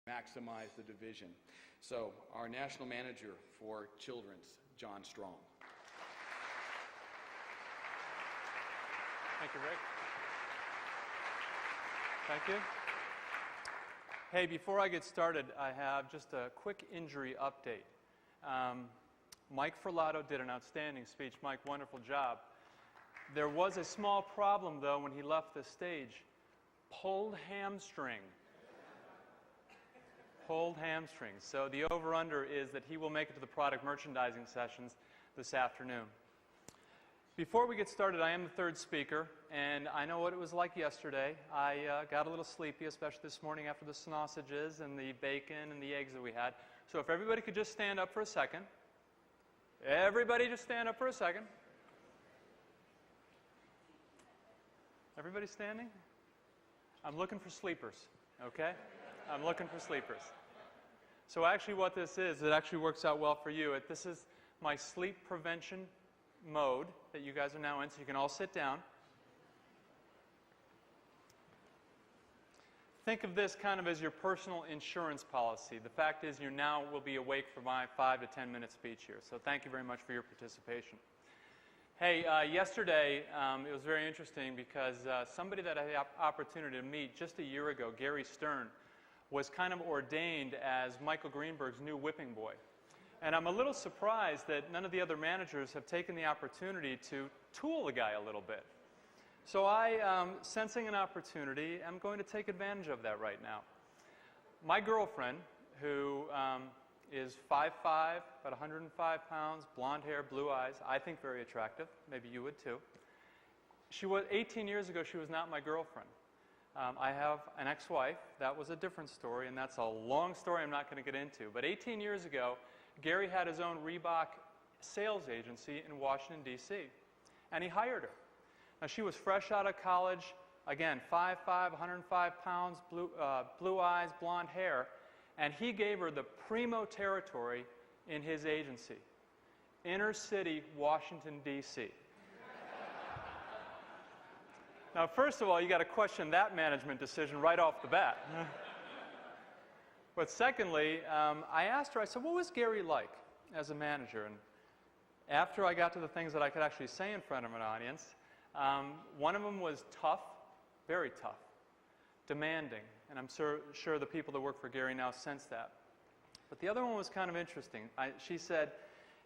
maximize the division. So our national manager for Children's, John Strong. Thank you, Rick. Thank you. Hey, before I get started, I have just a quick injury update. Mike Ferlato did an outstanding speech. Mike, wonderful job. There was a small problem, though, when he left the stage. Pulled hamstring. Pulled hamstring. So the over-under is that he will make it to the product merchandising sessions this afternoon. Before we get started, I am the third speaker, and I know what it was like yesterday. I got a little sleepy, especially this morning after the sausages and the bacon and the eggs that we had. So if everybody could just stand up for a second. Everybody just stand up for a second. Everybody standing? I'm looking for sleepers, okay? I'm looking for sleepers. So actually what this is, it actually works out well for you. This is my sleep prevention mode that you guys are now in, so you can all sit down. Think of this kind of as your personal insurance policy. The fact is you now will be awake for my 5 to 10 minute speech here. So thank you very much for your participation. Hey, yesterday it was very interesting because somebody that I had the opportunity to meet just a year ago, Gary Stern, was kind of ordained as Michael Greenberg's new whipping boy. And I'm a little surprised that none of the other managers have taken the opportunity to tool the guy a little bit. So I, sensing an opportunity, I'm going to take advantage of that right now. My girlfriend, who is 5'5", about 105 pounds, blonde hair, blue eyes, I think very attractive. Maybe you would too. 18 years ago, she was not my girlfriend. I have an ex-wife. That was a different story, and that's a long story I'm not going to get into. But 18 years ago, Gary had his own Reebok sales agency in Washington, D.C., and he hired her. Now, she was fresh out of college, again, 5'5", 105 pounds, blue eyes, blonde hair, and he gave her the primo territory in his agency, inner city, Washington, D.C. Now, first of all, you got to question that management decision right off the bat. But secondly, I asked her, I said, what was Gary like as a manager? And after I got to the things that I could actually say in front of an audience, one of them was tough, very tough, demanding. And I'm sure the people that work for Gary now sense that. But the other one was kind of interesting. She said,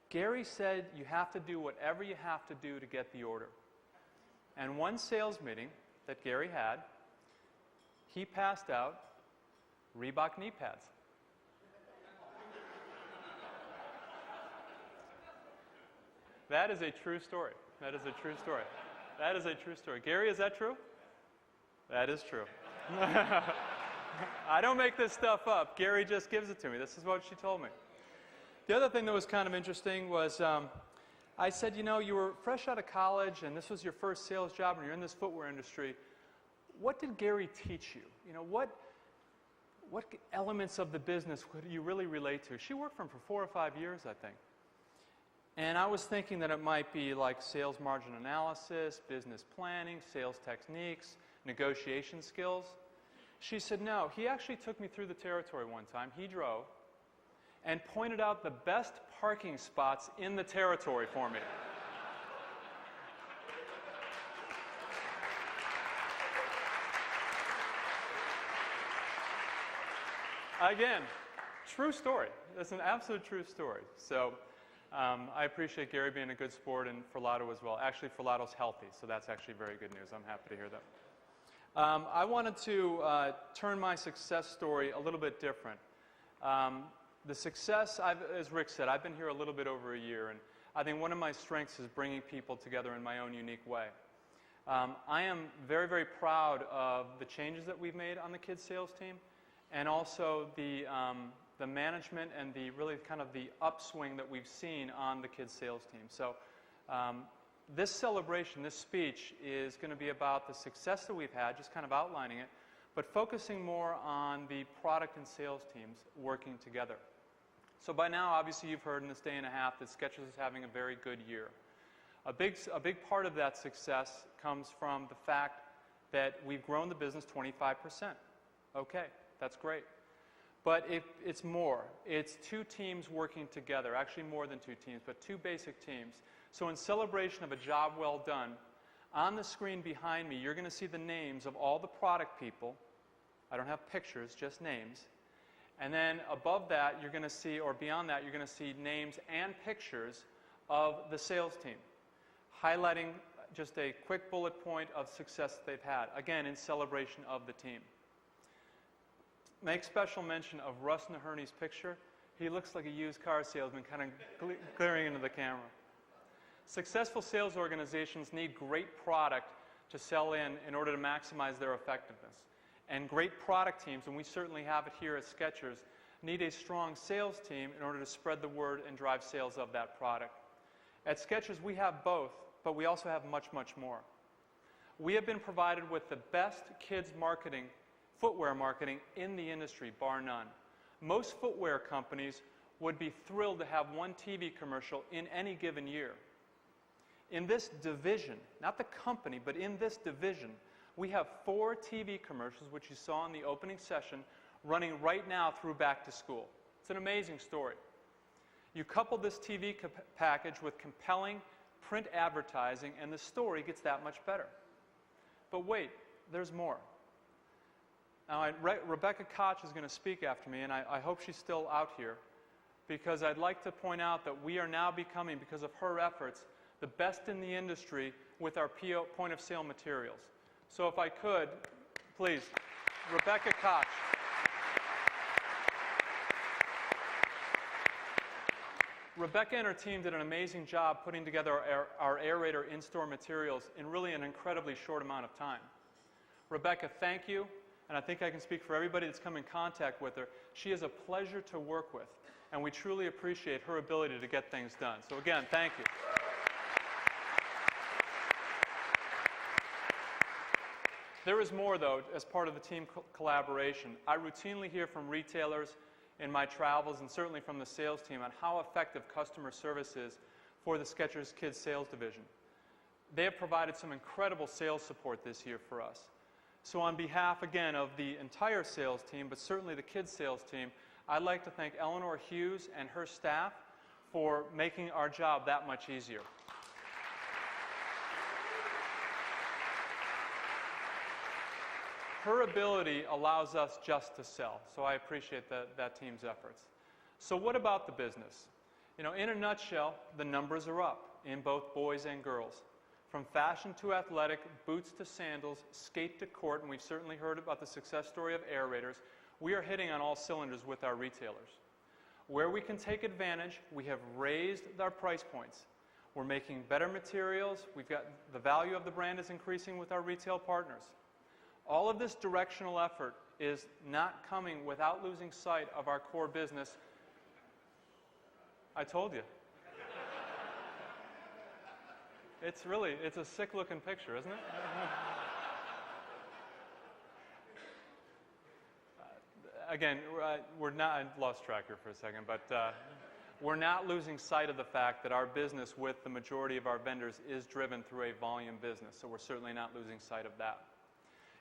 Gary said you have to do whatever you have to do to get the order. And one sales meeting that Gary had, he passed out Reebok knee pads. That is a true story. That is a true story. That is a true story. Gary, is that true? That is true. I don't make this stuff up. Gary just gives it to me. This is what she told me. The other thing that was kind of interesting was I said, you know, you were fresh out of college and this was your first sales job and you're in this footwear industry. What did Gary teach you? You know, what elements of the business could you really relate to? She worked for him for 4 or 5 years, I think. And I was thinking that it might be like sales margin analysis, business planning, sales techniques, negotiation skills. She said, no, he actually took me through the territory one time. He drove and pointed out the best parking spots in the territory for me. Again, true story. That's an absolute true story. So I appreciate Gary being a good sport and Ferlato as well. Actually, Ferlato's healthy, so that's actually very good news. I'm happy to hear that. I wanted to turn my success story a little bit different. The success, as Rick said, I've been here a little bit over a year, and I think one of my strengths is bringing people together in my own unique way. I am very, very proud of the changes that we've made on the kids sales team, and also the management and the really kind of the upswing that we've seen on the kids sales team. So this celebration, this speech, is going to be about the success that we've had, just kind of outlining it, but focusing more on the product and sales teams working together. So by now, obviously, you've heard in this day and a half that Skechers is having a very good year. A big part of that success comes from the fact that we've grown the business 25%. Okay, that's great. But it's more. It's two teams working together, actually more than two teams, but two basic teams. So in celebration of a job well done, on the screen behind me, you're going to see the names of all the product people. I don't have pictures, just names. And then above that, you're going to see, or beyond that, you're going to see names and pictures of the sales team, highlighting just a quick bullet point of success that they've had, again, in celebration of the team. Make special mention of Russ Naherney's picture. He looks like a used car salesman kind of glaring into the camera. Successful sales organizations need great product to sell in order to maximize their effectiveness. And great product teams, and we certainly have it here at Skechers, need a strong sales team in order to spread the word and drive sales of that product. At Skechers, we have both, but we also have much, much more. We have been provided with the best kids marketing, footwear marketing in the industry, bar none. Most footwear companies would be thrilled to have one TV commercial in any given year. In this division, not the company, but in this division, we have 4 TV commercials, which you saw in the opening session, running right now through back to school. It's an amazing story. You couple this TV package with compelling print advertising, and the story gets that much better. But wait, there's more. Now, Rebecca Koch is going to speak after me, and I hope she's still out here, because I'd like to point out that we are now becoming, because of her efforts, the best in the industry with our point-of-sale materials. So if I could, please, Rebecca Koch. Rebecca and her team did an amazing job putting together our aerator in-store materials in really an incredibly short amount of time. Rebecca, thank you, and I think I can speak for everybody that's come in contact with her. She is a pleasure to work with, and we truly appreciate her ability to get things done. So again, thank you. There is more, though, as part of the team collaboration. I routinely hear from retailers in my travels, and certainly from the sales team, on how effective customer service is for the Skechers Kids Sales Division. They have provided some incredible sales support this year for us. So on behalf, again, of the entire sales team, but certainly the kids sales team, I'd like to thank Eleanor Hughes and her staff for making our job that much easier. Her ability allows us just to sell, so I appreciate that team's efforts. So what about the business? You know, in a nutshell, the numbers are up in both boys and girls. From fashion to athletic, boots to sandals, skate to court, and we've certainly heard about the success story of aerators, we are hitting on all cylinders with our retailers. Where we can take advantage, we have raised our price points. We're making better materials. The value of the brand is increasing with our retail partners. All of this directional effort is not coming without losing sight of our core business. I told you. It's a sick-looking picture, isn't it? Again, we're not, I lost track here for a second, but we're not losing sight of the fact that our business with the majority of our vendors is driven through a volume business, so we're certainly not losing sight of that.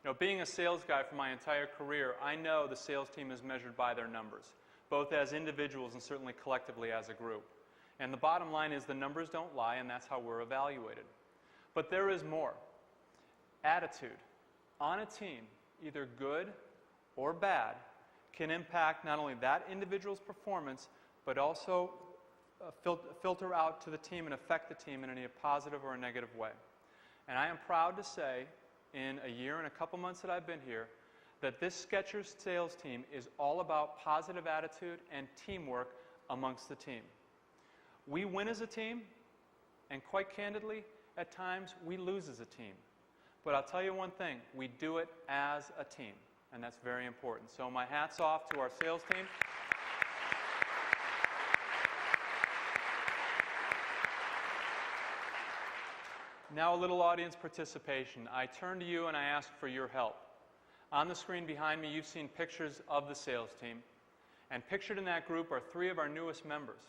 You know, being a sales guy for my entire career, I know the sales team is measured by their numbers, both as individuals and certainly collectively as a group. And the bottom line is the numbers don't lie, and that's how we're evaluated. But there is more. Attitude on a team, either good or bad, can impact not only that individual's performance, but also filter out to the team and affect the team in a positive or a negative way. And I am proud to say, in a year and a couple months that I've been here, that this Skechers sales team is all about positive attitude and teamwork amongst the team. We win as a team, and quite candidly, at times we lose as a team. But I'll tell you one thing, we do it as a team, and that's very important. So my hat's off to our sales team. Now a little audience participation. I turn to you and I ask for your help. On the screen behind me, you've seen pictures of the sales team. And pictured in that group are 3 of our newest members.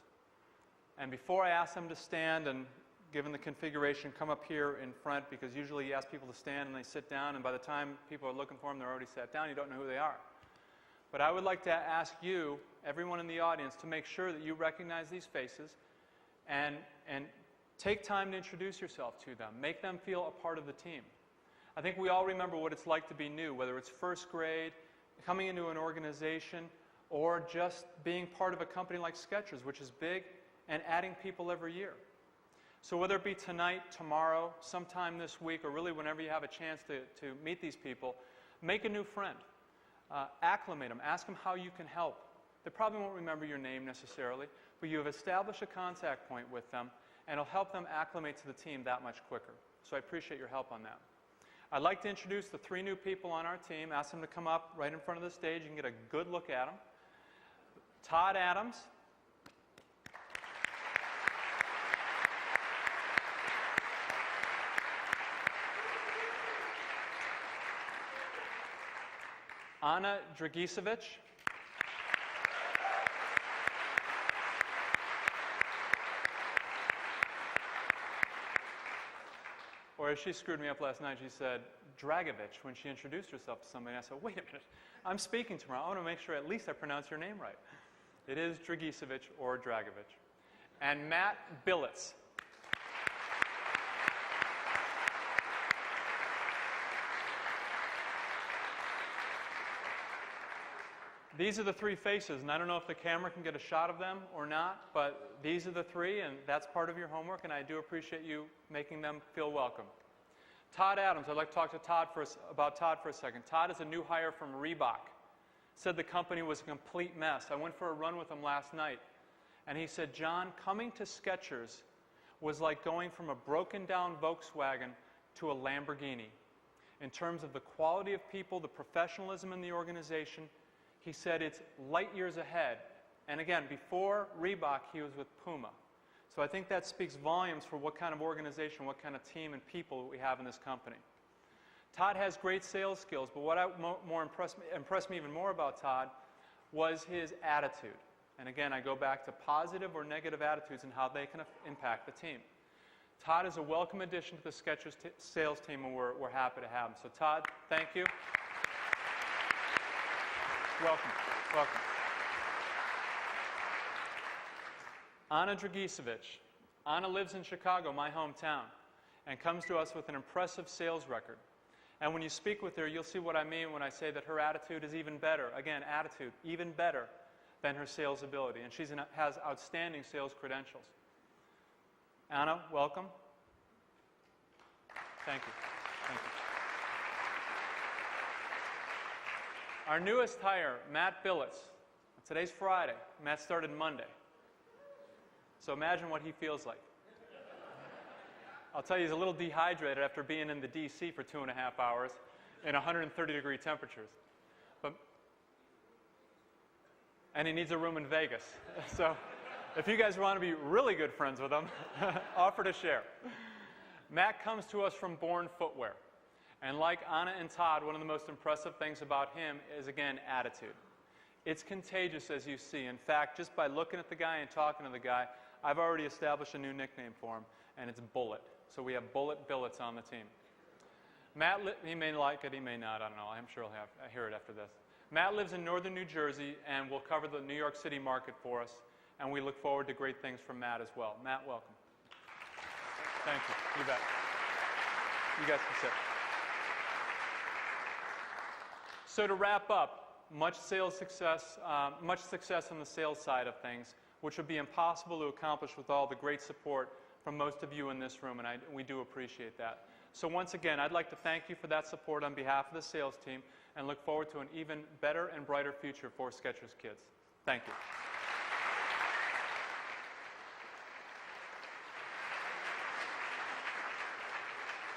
And before I ask them to stand, and given the configuration, come up here in front, because usually you ask people to stand and they sit down, and by the time people are looking for them, they're already sat down. You don't know who they are. But I would like to ask you, everyone in the audience, to make sure that you recognize these faces and take time to introduce yourself to them. Make them feel a part of the team. I think we all remember what it's like to be new, whether it's first grade, coming into an organization, or just being part of a company like Skechers, which is big and adding people every year. So whether it be tonight, tomorrow, sometime this week, or really whenever you have a chance to meet these people, make a new friend. Acclimate them. Ask them how you can help. They probably won't remember your name necessarily, but you have established a contact point with them, and it'll help them acclimate to the team that much quicker. So I appreciate your help on that. I'd like to introduce the 3 new people on our team. Ask them to come up right in front of the stage. You can get a good look at them. Todd Adams. Anna Dragicevic. Or as she screwed me up last night, she said Dragovich when she introduced herself to somebody. I said, wait a minute, I'm speaking to her. I want to make sure at least I pronounce your name right. It is Dragicevic or Dragovich. And Matt Billitz. These are the 3 faces, and I don't know if the camera can get a shot of them or not, but these are the 3, and that's part of your homework, and I do appreciate you making them feel welcome. Todd Adams, I'd like to talk to about Todd for a second. Todd is a new hire from Reebok. Said the company was a complete mess. I went for a run with him last night, and he said, John, coming to Skechers was like going from a broken-down Volkswagen to a Lamborghini. In terms of the quality of people, the professionalism in the organization, he said it's light years ahead. And again, before Reebok, he was with Puma. So I think that speaks volumes for what kind of organization, what kind of team and people we have in this company. Todd has great sales skills, but what impressed me even more about Todd was his attitude. And again, I go back to positive or negative attitudes and how they can impact the team. Todd is a welcome addition to the Skechers sales team, and we're happy to have him. So Todd, thank you. Welcome. Welcome. Anna Dragicevic. Anna lives in Chicago, my hometown, and comes to us with an impressive sales record. And when you speak with her, you'll see what I mean when I say that her attitude is even better. Again, attitude, even better than her sales ability. And she has outstanding sales credentials. Anna, welcome. Thank you. Thank you. Our newest hire, Matt Billitz. Today's Friday. Matt started Monday. So imagine what he feels like. I'll tell you, he's a little dehydrated after being in the DC for 2.5 hours in 130-degree temperatures. And he needs a room in Vegas. So if you guys want to be really good friends with him, offer to share. Matt comes to us from Born Footwear. And like Anna and Todd, one of the most impressive things about him is, again, attitude. It's contagious, as you see. In fact, just by looking at the guy and talking to the guy, I've already established a new nickname for him, and it's Bullet. So we have Bullet Billets on the team. Matt, he may like it, he may not, I don't know. I'm sure he'll hear it after this. Matt lives in northern New Jersey and will cover the New York City market for us, and we look forward to great things from Matt as well. Matt, welcome. Thank you. You bet. You guys can sit. So to wrap up, much success on the sales side of things, which would be impossible to accomplish with all the great support from most of you in this room, and we do appreciate that. So once again, I'd like to thank you for that support on behalf of the sales team and look forward to an even better and brighter future for Skechers Kids. Thank you.